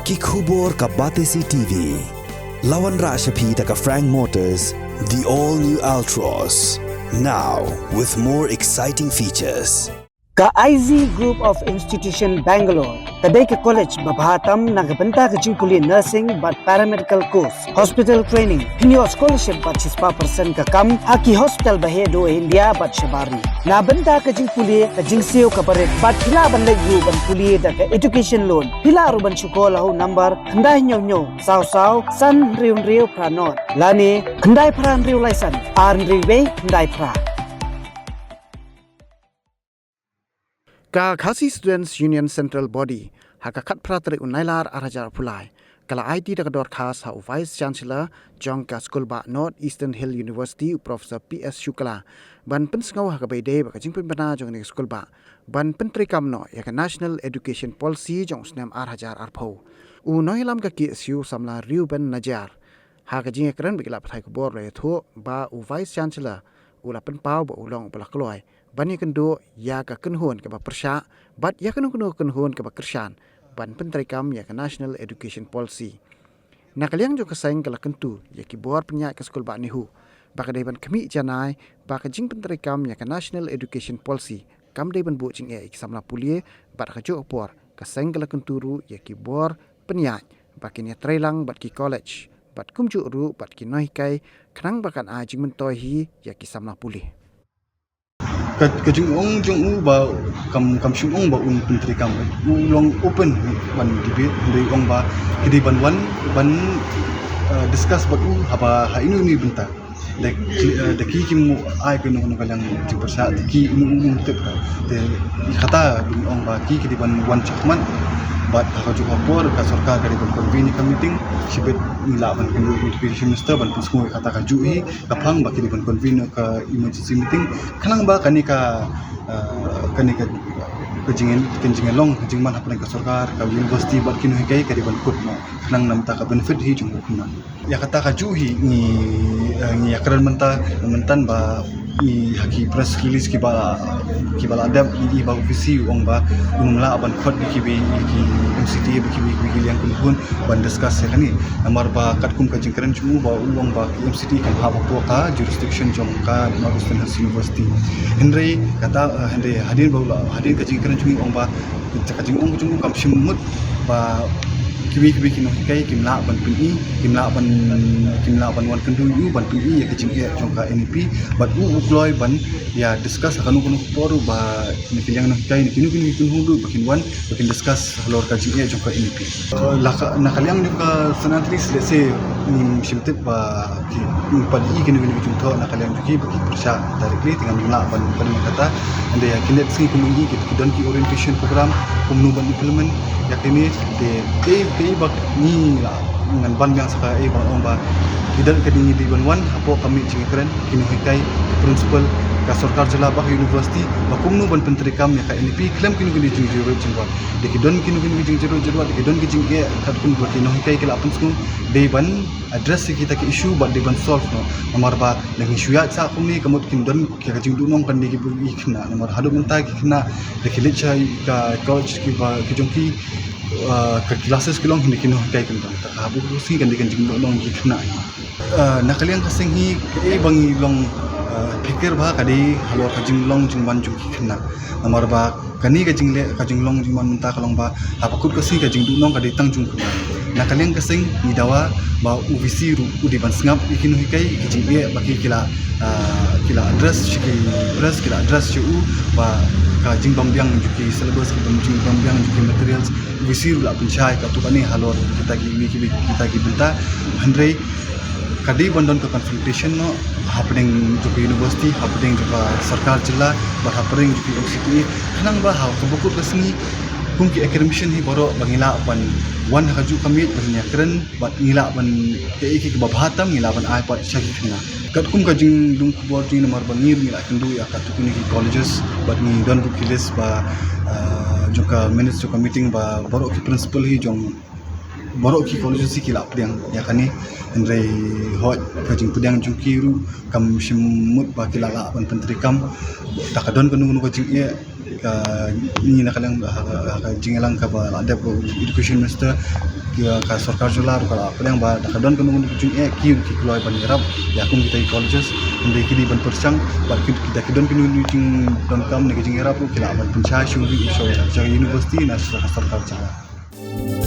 Kikhubor ka Batesi TV. Lawan Rashapi taka Frank Motors, the all-new Altros. Now, with more exciting features. Ka IZ Group of Institution Bangalore, kadai ke college babahatam nagabenta ke jingkuli nursing but paramedical course, hospital training, pinyo scholarship but 6% ka kam, haki hospital bahedo India but shabari. Na benta ke jingkuli ke jingsio ka baret but pila ban legu ban kuli da ke education loan. Pila ruban sekolah ho number kendai nyo saw san riu pranot. Lani kendai pran riu laisan, ar riu kendai pra. Ka Khasi Students Union Central Body haka khat pratri unailar arajar pulai kala IT da dor khas ha Vice Chancellor Jongka School ba North Eastern Hill University Professor PS Shukla ban pensngau ha bai de ba jingpin bana jong ni school ba ban pentri kamno ya National Education Policy jong snam arajar arpho u noilam ka ki su samla Ruben Najar ha ka jing ekran bigla pathai ko bor le tho ba u Vice Chancellor u la pen pau ba ulong pala kloi bani kendo ya ka kenhon ka persya bat ya kenhon ke kersan ban pentri kam ya ka National Education Policy nakaliang jo ka saing kala kentu ya ki bor penya ka skol ba nihu ba ka dai ban kami janai ba ka jing pentri kam ya ka National Education Policy kam dai ban bu jing e samla pulie bat ka jo por ka saing kala kenturu ya ki bor penya ba ki ne trailang bat ki college bat kumju ru bat ki noi kai khrang ba kan a jing mentoi hi ya ki samla pulie Kajung jong ba kam shung ba pentri kam long open one debate dari ba kidi ban discuss ba haba ha ini benta like the ki kim ai ko no kalang ti persa ki inu tep de kata ba ki kidi ban chakman but ha ju apor ka sarkar kadi ban convene ka meeting sibet nila ban education minister ban pusmo kata ka ju hi kapang ba kidi ban convene ka emergency meeting kanang ba kanika kejingin long kejingman hapang ka sarkar ka university bat kinu hikai kadi ban kut no kanang namta ka benefit hi jung kuna ya kata ka ju hi ni akran mentan ba ni haki press release ki bala adab i ba ofisi ong ba umla aban khot ki MCT ki yang kun ban discuss kani namar ba katkum ka jingkran chu ba ong ba MCT kan ha ba ka jurisdiction jong ka North Eastern University henry kata henry hadin ka jingkran chu ong ba ka jing ong chu kam simut ba kibi kino kai kimla ban pini kimla ban wan kendu yu ban pini ya kecing ya jongka NEP bat ukloi ban ya discuss kanu poru ba ni yang no kai ni kinu hudu bakin discuss lor kajing ya jongka NEP nakaliang ni ka sanatris let's say ni simtip ba ki padi kinu jungto nakaliang ki bagi persya directly dengan mula ban kata ande ya kinet sing kunu ki dan ki orientation program kumnu ban implement ya kini de bak ni la ngan ban yang saka bang ba tidak kedingi di ban apo kami jingkren kini hikai principal ka sarkar jela bah university bakumnu ban pentri kam ya ka NEP claim kini jingjiro jingwan de kidon kini jingjiro de kidon ki jingge kat kun ba kini hikai kala apun sku de ban address kita ke issue ba de ban solve no nomor ba nang issue ya sa kumni kamut kindon ki ka jingdu nong kan de ki khna nomor hadu menta ki khna de kilit chai ka college ki ba ki jongki ke classes kilong hindi kino kai kan ta habu si kan dikan jing long ki khna nakaliang kasing hi bangi long pikir ba kadi halor ka jing long jing man jung ki khna namar ba kani ka jing long jing man ta kalong ba hapakut kasi ka jing du nong kadi tang jung khna nakaliang kasing ni dawa ba UVC ru udi ban sngap ikino hikai ki jing ye baki kila address chu ba ka jing bambyang juki syllabus ki jing bambyang juki materials visir la penchai ka tu kani halor kita ki benta handrei kadi bandon ka confrontation no happening juki university happening juga sarkar jilla ba happening juki MCT kanang ba ha ko buku kesni kumki academician hi boro bangila ban wan haju kami banya keren bat ngila ban ke babhatam ngila ban ai pat chagi khna kat kum ka jing lung kubor ti nomor bangir ngila kendu ya ka tukuni ki colleges bat ni don bukiles ba joka minutes joka meeting ba boro ki principal hi jong borok ki college si kilap yang ya kani andre hot kajing pedang jungkiru kam shimut ba kilala ban pentri kam takadon kanu kajing ya ka ni na kalang ka jingelang ka ba ada education minister ka sarkar jular ka pedang ba takadon kanu kajing ya ki keluar ban yarab ya kum kita colleges andre ki di ban persang ba kita kidon kanu jing don kam ne kajing yarab kilala ban pencha shuri so university na sarkar jular